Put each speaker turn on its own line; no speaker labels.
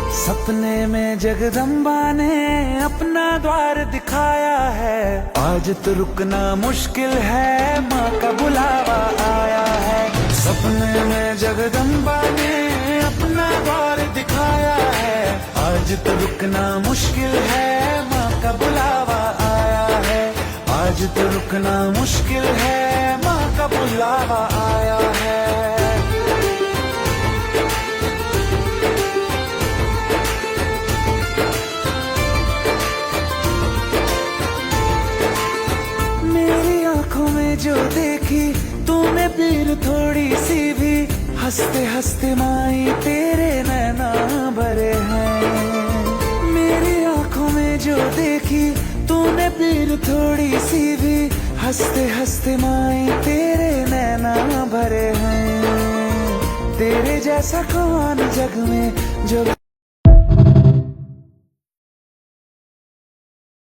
सपने में जगदम्बा ने अपना द्वार दिखाया है। आज तो रुकना मुश्किल है, माँ का बुलावा आया है। सपने में जगदम्बा ने अपना द्वार दिखाया है। आज तो रुकना मुश्किल है, माँ का बुलावा आया है। आज तो रुकना मुश्किल है, माँ का बुलावा आया है। मेरी आंखों में जो देखी तूने पीर थोड़ी सी भी, हंसते हंसते माई तेरे नैना भरे हैं। मेरी आंखों में जो देखी तूने पीर थोड़ी सी भी, हंसते हंसते माई तेरे नैना भरे हैं। तेरे जैसा कौन जग में जो